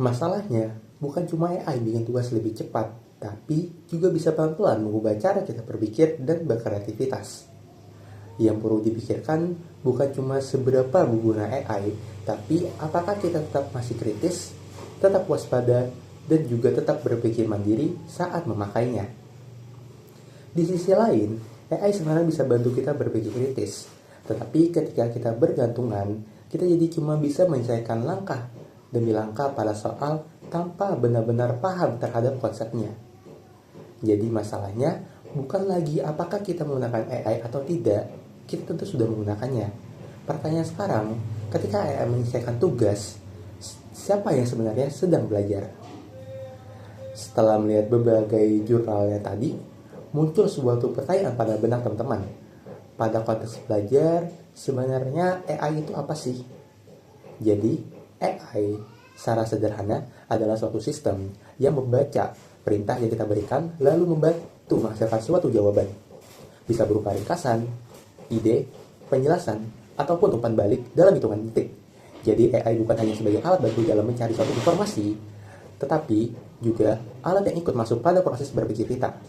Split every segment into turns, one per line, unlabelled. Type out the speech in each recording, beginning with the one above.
Masalahnya, bukan cuma AI bikin tugas lebih cepat, tapi juga bisa pelan-pelan mengubah cara kita berpikir dan berkreativitas. Yang perlu dipikirkan bukan cuma seberapa berguna AI, tapi apakah kita tetap masih kritis, tetap waspada, dan juga tetap berpikir mandiri saat memakainya. Di sisi lain, AI sebenarnya bisa bantu kita berpikir kritis, tetapi ketika kita bergantungan, kita jadi cuma bisa menyelesaikan langkah demi langkah pada soal tanpa benar-benar paham terhadap konsepnya. Jadi masalahnya bukan lagi apakah kita menggunakan AI atau tidak, kita tentu sudah menggunakannya. Pertanyaan sekarang, ketika AI menyelesaikan tugas, siapa yang sebenarnya sedang belajar? Setelah melihat berbagai jurnalnya tadi, muncul sebuah pertanyaan pada benak teman-teman. Pada konteks belajar, sebenarnya AI itu apa sih? Jadi, AI secara sederhana adalah suatu sistem yang membaca perintah yang kita berikan lalu membantu menghasilkan suatu jawaban. Bisa berupa ringkasan, ide, penjelasan, ataupun umpan balik dalam hitungan detik. Jadi AI bukan hanya sebagai alat bantu dalam mencari suatu informasi, tetapi juga alat yang ikut masuk pada proses berpikir kita.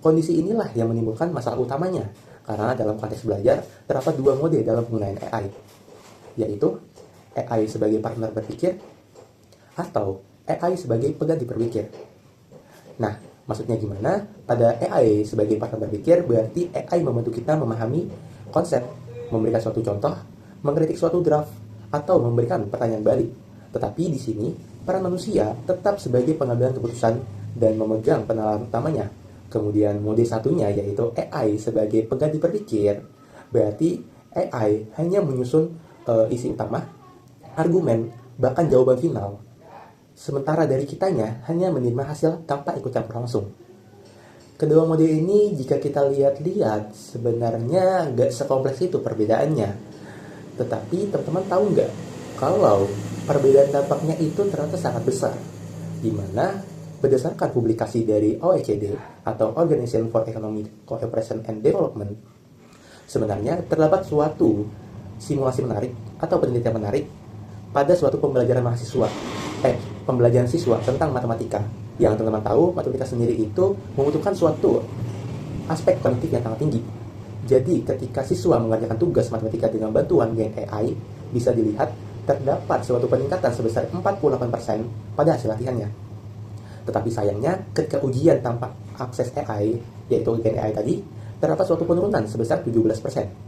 Kondisi inilah yang menimbulkan masalah utamanya, karena dalam konteks belajar terdapat dua mode dalam penggunaan AI, yaitu AI sebagai partner berpikir atau AI sebagai pengganti berpikir. Nah, maksudnya gimana? Pada AI sebagai partner berpikir berarti AI membantu kita memahami konsep, memberikan suatu contoh, mengkritik suatu draft, atau memberikan pertanyaan balik. Tetapi di sini, peran manusia tetap sebagai pengambilan keputusan dan memegang penalaran utamanya. Kemudian mode satunya yaitu AI sebagai pengganti berpikir, berarti AI hanya menyusun isi utama, argumen, bahkan jawaban final. Sementara dari kitanya hanya menerima hasil tanpa ikut campur langsung. Kedua mode ini jika kita lihat-lihat sebenarnya nggak sekompleks itu perbedaannya. Tetapi teman-teman tahu nggak kalau perbedaan dampaknya itu ternyata sangat besar, di mana berdasarkan publikasi dari OECD atau Organization for Economic Cooperation and Development, sebenarnya terdapat suatu simulasi menarik atau penelitian menarik pada suatu pembelajaran siswa tentang matematika. Yang teman-teman tahu, matematika sendiri itu membutuhkan suatu aspek kognitif yang sangat tinggi. Jadi ketika siswa mengerjakan tugas matematika dengan bantuan AI, bisa dilihat terdapat suatu peningkatan sebesar 48% pada hasil latihannya. Tetapi sayangnya, ketika ujian tanpa akses AI, yaitu Gen AI tadi, terdapat suatu penurunan sebesar 17%.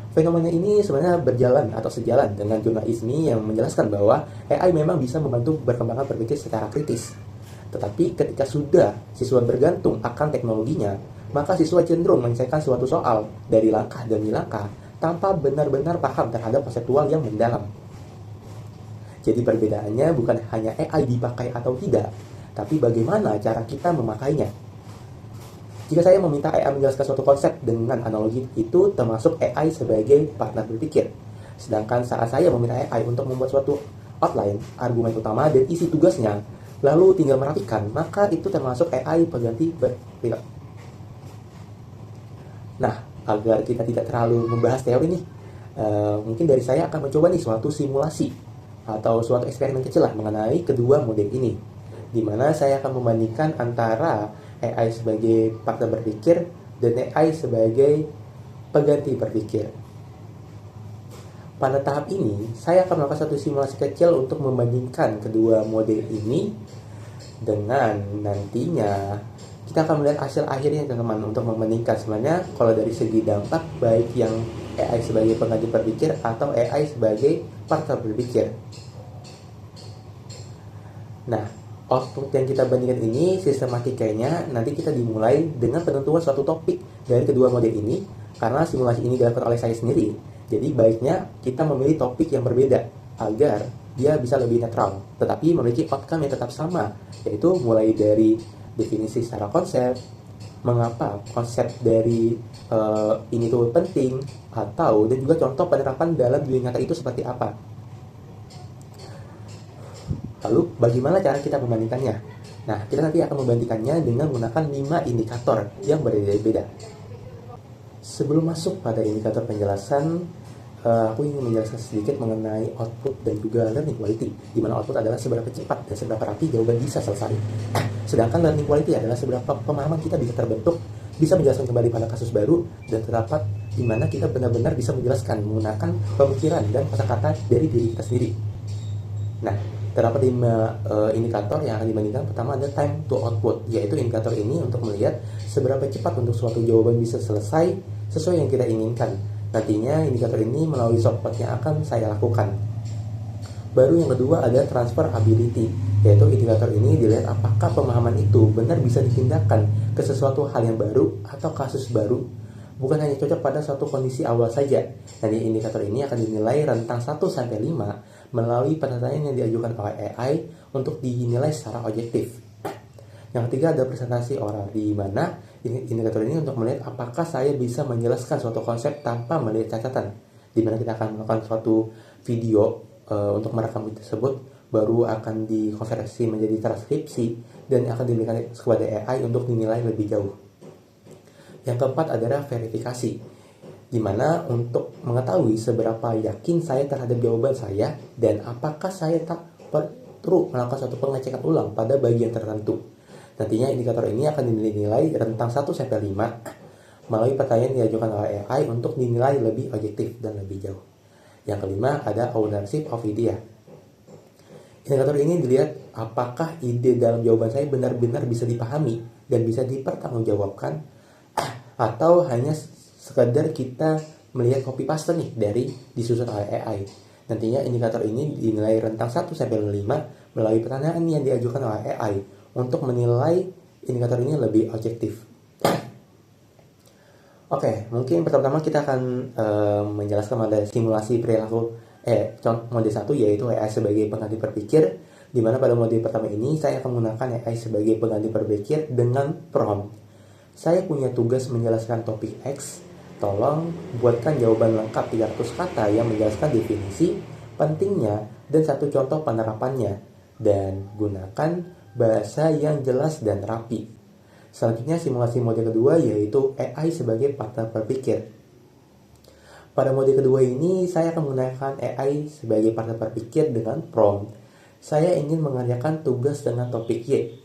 Fenomena ini sebenarnya berjalan atau sejalan dengan jurnal ISMI yang menjelaskan bahwa AI memang bisa membantu berkembangkan berpikir secara kritis. Tetapi ketika sudah siswa bergantung akan teknologinya, maka siswa cenderung menyelesaikan suatu soal dari langkah demi langkah tanpa benar-benar paham terhadap konseptual yang mendalam. Jadi perbedaannya bukan hanya AI dipakai atau tidak, tapi bagaimana cara kita memakainya. Jika saya meminta AI menjelaskan suatu konsep dengan analogi itu termasuk AI sebagai partner berpikir. Sedangkan saat saya meminta AI untuk membuat suatu outline, argumen utama, dan isi tugasnya, lalu tinggal merapikan, maka itu termasuk AI pengganti berpikir. Nah, agar kita tidak terlalu membahas teori nih, mungkin dari saya akan mencoba nih suatu simulasi atau suatu eksperimen kecil lah mengenai kedua model ini, di mana saya akan membandingkan antara AI sebagai partner berpikir dan AI sebagai pengganti berpikir. Pada tahap ini, saya akan melakukan satu simulasi kecil untuk membandingkan kedua model ini dengan nantinya kita akan melihat hasil akhirnya teman-teman untuk membandingkan sebenarnya kalau dari segi dampak baik yang AI sebagai pengganti berpikir atau AI sebagai partner berpikir. Nah, output yang kita bandingkan ini sistematikanya nanti kita dimulai dengan penentuan suatu topik dari kedua model ini karena simulasi ini dilakukan oleh saya sendiri. Jadi baiknya kita memilih topik yang berbeda agar dia bisa lebih netral tetapi memiliki outcome yang tetap sama, yaitu mulai dari definisi secara konsep, mengapa konsep dari ini tuh penting, atau dan juga contoh penerapan dalam dunia nyata itu seperti apa. Lalu bagaimana cara kita membandingkannya? Nah, kita nanti akan membandingkannya dengan menggunakan 5 indikator yang berbeda-beda. Sebelum masuk pada indikator penjelasan, aku ingin menjelaskan sedikit mengenai output dan juga learning quality, di mana output adalah seberapa cepat dan seberapa rapi jawaban bisa selesai. Sedangkan learning quality adalah seberapa pemahaman kita bisa terbentuk, bisa menjelaskan kembali pada kasus baru, dan terdapat di mana kita benar-benar bisa menjelaskan menggunakan pemikiran dan kata-kata dari diri kita sendiri. Nah, terdapat 5 indikator yang akan dibandingkan. Pertama ada time to output, yaitu indikator ini untuk melihat seberapa cepat untuk suatu jawaban bisa selesai sesuai yang kita inginkan. Nantinya indikator ini melalui software yang akan saya lakukan. Baru yang kedua ada transfer ability, yaitu indikator ini dilihat apakah pemahaman itu benar bisa dipindahkan ke sesuatu hal yang baru atau kasus baru, bukan hanya cocok pada suatu kondisi awal saja. Dan indikator ini akan dinilai rentang 1-5 melalui pertanyaan yang diajukan oleh AI untuk dinilai secara objektif. Yang ketiga ada presentasi oral, di mana indikator ini untuk melihat apakah saya bisa menjelaskan suatu konsep tanpa melihat catatan, di mana kita akan melakukan suatu video untuk merekam tersebut, baru akan dikonversi menjadi transkripsi dan akan diberikan kepada AI untuk dinilai lebih jauh. Yang keempat adalah verifikasi, di mana untuk mengetahui seberapa yakin saya terhadap jawaban saya dan apakah saya tak perlu melakukan suatu pengecekan ulang pada bagian tertentu. Nantinya indikator ini akan dinilai rentang 1-5 melalui pertanyaan yang diajukan oleh AI untuk dinilai lebih objektif dan lebih jauh. Yang kelima ada ownership of idea. Indikator ini dilihat apakah ide dalam jawaban saya benar-benar bisa dipahami dan bisa dipertanggungjawabkan, atau hanya sekedar kita melihat copy paste nih dari disusun oleh AI. Nantinya indikator ini dinilai rentang 1-5 melalui pertanyaan yang diajukan oleh AI untuk menilai indikator ini lebih objektif. Oke, mungkin pertama kita akan menjelaskan pada simulasi perilaku mode 1, yaitu AI sebagai pengganti berpikir, di mana pada mode pertama ini saya akan menggunakan AI sebagai pengganti berpikir dengan prompt. Saya punya tugas menjelaskan topik X. Tolong buatkan jawaban lengkap 300 kata yang menjelaskan definisi, pentingnya, dan satu contoh penerapannya. Dan gunakan bahasa yang jelas dan rapi. Selanjutnya simulasi mode kedua, yaitu AI sebagai partner berpikir. Pada mode kedua ini saya akan menggunakan AI sebagai partner berpikir dengan prompt. Saya ingin mengerjakan tugas dengan topik Y.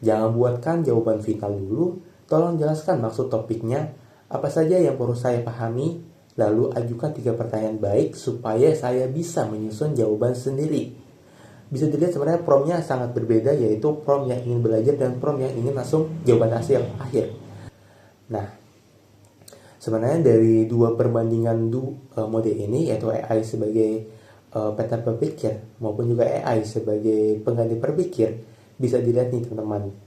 Jangan buatkan jawaban final dulu. Tolong jelaskan maksud topiknya, apa saja yang perlu saya pahami, lalu ajukan 3 pertanyaan baik supaya saya bisa menyusun jawaban sendiri. Bisa dilihat sebenarnya promptnya sangat berbeda, yaitu prompt yang ingin belajar dan prompt yang ingin langsung jawaban hasil akhir. Nah, sebenarnya dari 2 perbandingan mode ini, yaitu AI sebagai partner berpikir maupun juga AI sebagai pengganti berpikir, bisa dilihat nih teman-teman.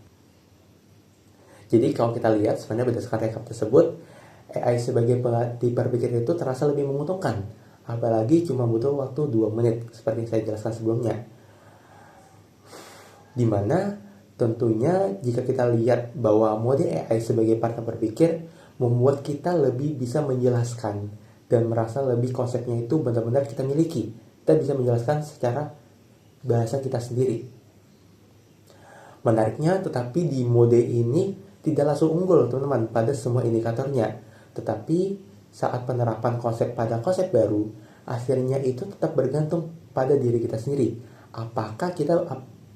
Jadi kalau kita lihat sebenarnya berdasarkan rekap tersebut, AI sebagai pengganti berpikir itu terasa lebih menguntungkan, apalagi cuma butuh waktu 2 menit seperti yang saya jelaskan sebelumnya. Dimana tentunya jika kita lihat bahwa mode AI sebagai partner berpikir membuat kita lebih bisa menjelaskan dan merasa lebih konsepnya itu benar-benar kita miliki. Kita bisa menjelaskan secara bahasa kita sendiri. Menariknya, tetapi di mode ini tidak langsung unggul teman-teman pada semua indikatornya. Tetapi saat penerapan konsep pada konsep baru, akhirnya itu tetap bergantung pada diri kita sendiri. Apakah kita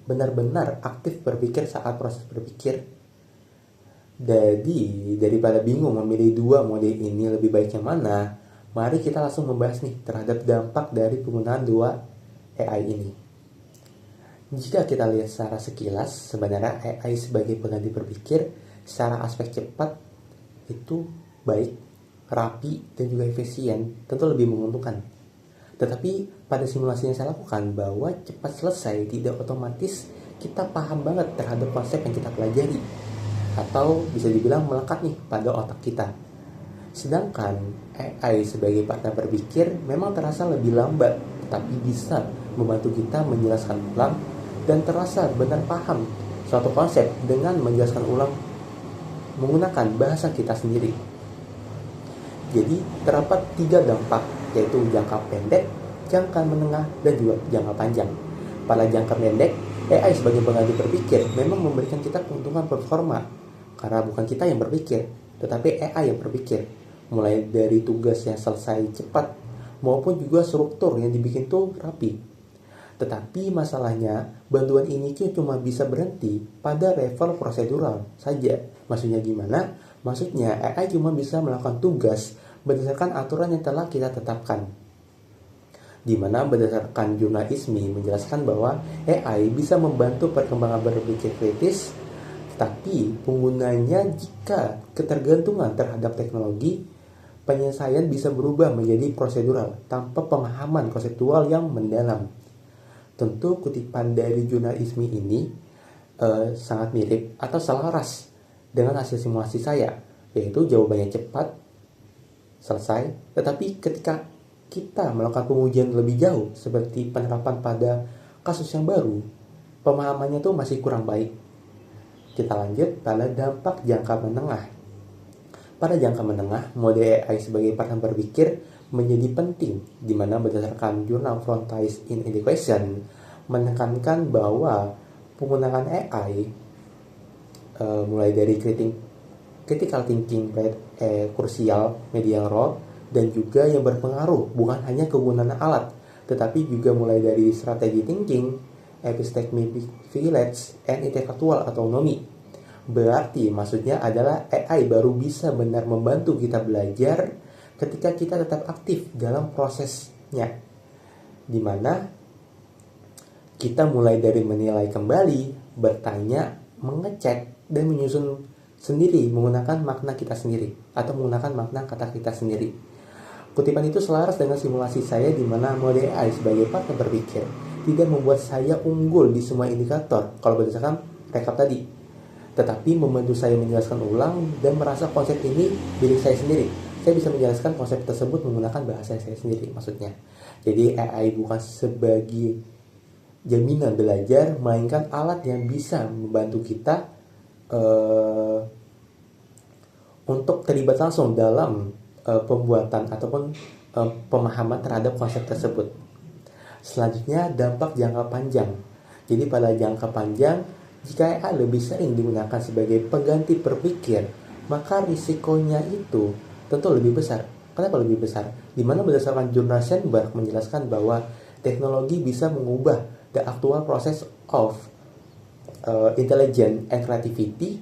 benar-benar aktif berpikir saat proses berpikir? Jadi, daripada bingung memilih 2 mode ini lebih baik yang mana, mari kita langsung membahas nih terhadap dampak dari penggunaan 2 AI ini. Jika kita lihat secara sekilas, sebenarnya AI sebagai pengganti berpikir secara aspek cepat itu baik, rapi, dan juga efisien, tentu lebih menguntungkan. Tetapi pada simulasi yang saya lakukan bahwa cepat selesai tidak otomatis kita paham banget terhadap konsep yang kita pelajari, atau bisa dibilang melekat nih pada otak kita. Sedangkan AI sebagai partner berpikir memang terasa lebih lambat, tetapi bisa membantu kita menjelaskan ulang dan terasa benar paham suatu konsep dengan menjelaskan ulang menggunakan bahasa kita sendiri. Jadi terdapat 3 dampak, yaitu jangka pendek, jangka menengah, dan juga jangka panjang. Pada jangka pendek, AI sebagai pengganti berpikir memang memberikan kita keuntungan performa, karena bukan kita yang berpikir, tetapi AI yang berpikir. Mulai dari tugas yang selesai cepat, maupun juga struktur yang dibikin tuh rapi. Tetapi masalahnya, bantuan ini cuma bisa berhenti pada level prosedural saja. Maksudnya gimana? Maksudnya AI cuma bisa melakukan tugas berdasarkan aturan yang telah kita tetapkan. Di mana berdasarkan jurnal ISMI menjelaskan bahwa AI bisa membantu perkembangan berpikir kritis, tetapi penggunanya jika ketergantungan terhadap teknologi, penyelesaian bisa berubah menjadi prosedural tanpa pemahaman konseptual yang mendalam. Tentu kutipan dari jurnal ISMI ini sangat mirip atau selaras dengan hasil simulasi saya, yaitu jawabannya cepat, selesai. Tetapi ketika kita melakukan pengujian lebih jauh, seperti penerapan pada kasus yang baru, pemahamannya tuh masih kurang baik. Kita lanjut pada dampak jangka menengah. Pada jangka menengah, mode AI sebagai partner berpikir menjadi penting, di mana berdasarkan jurnal Frontiers in Education menekankan bahwa penggunaan AI mulai dari critical thinking krusial, medial role, dan juga yang berpengaruh bukan hanya kegunaan alat, tetapi juga mulai dari strategi thinking, epistemic vigilance, and intellectual autonomy. Berarti maksudnya adalah AI baru bisa benar membantu kita belajar ketika kita tetap aktif dalam prosesnya, di mana kita mulai dari menilai kembali, bertanya, mengecek, dan menyusun sendiri menggunakan makna kita sendiri atau menggunakan makna kata kita sendiri. Kutipan itu selaras dengan simulasi saya di mana mode AI sebagai partner berpikir tidak membuat saya unggul di semua indikator kalau berdasarkan rekap tadi, tetapi membantu saya menjelaskan ulang dan merasa konsep ini milik saya sendiri. Saya bisa menjelaskan konsep tersebut menggunakan bahasa saya sendiri maksudnya. Jadi AI bukan sebagai jaminan belajar, melainkan alat yang bisa membantu kita untuk terlibat langsung dalam pembuatan ataupun pemahaman terhadap konsep tersebut. Selanjutnya, dampak jangka panjang. Jadi pada jangka panjang, jika AI lebih sering digunakan sebagai pengganti berpikir, maka risikonya itu tentu lebih besar. Kenapa lebih besar? Di mana berdasarkan jurnal Sandberg menjelaskan bahwa teknologi bisa mengubah the actual process of intelligence and creativity,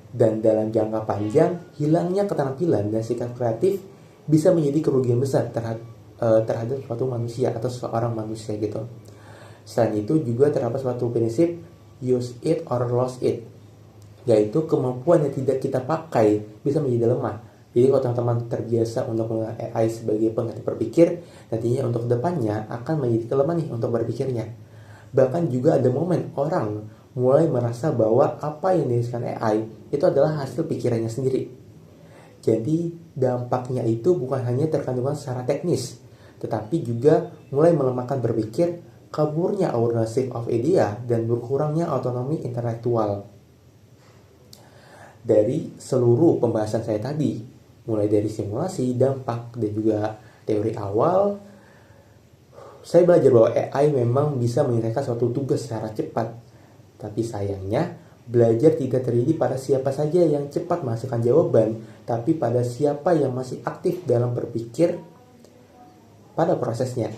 dan dalam jangka panjang, hilangnya keterampilan dan sikap kreatif bisa menjadi kerugian besar terhadap suatu manusia atau seorang manusia gitu. Selain itu juga terdapat suatu prinsip use it or lose it, yaitu kemampuan yang tidak kita pakai bisa menjadi lemah. Jadi kalau teman-teman terbiasa untuk menggunakan AI sebagai pengganti berpikir, nantinya untuk depannya akan menjadi kelemahan nih untuk berpikirnya. Bahkan juga ada momen orang mulai merasa bahwa apa yang dihasilkan AI itu adalah hasil pikirannya sendiri. Jadi dampaknya itu bukan hanya terkandungan secara teknis, tetapi juga mulai melemahkan berpikir, kaburnya ownership of idea, dan berkurangnya otonomi intelektual. Dari seluruh pembahasan saya tadi, mulai dari simulasi, dampak, dan juga teori awal, saya belajar bahwa AI memang bisa menyelesaikan suatu tugas secara cepat. Tapi sayangnya, belajar tidak terjadi pada siapa saja yang cepat menghasilkan jawaban, tapi pada siapa yang masih aktif dalam berpikir pada prosesnya.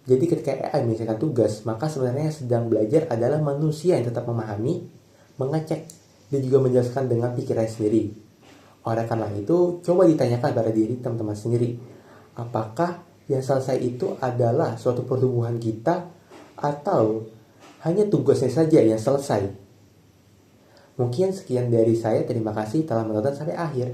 Jadi ketika AI menyelesaikan tugas, maka sebenarnya yang sedang belajar adalah manusia yang tetap memahami, mengecek, dan juga menjelaskan dengan pikiran sendiri. Oleh karena itu, coba ditanyakan pada diri teman-teman sendiri, apakah yang selesai itu adalah suatu pertumbuhan kita atau hanya tugasnya saja yang selesai? Mungkin sekian dari saya, terima kasih telah menonton sampai akhir.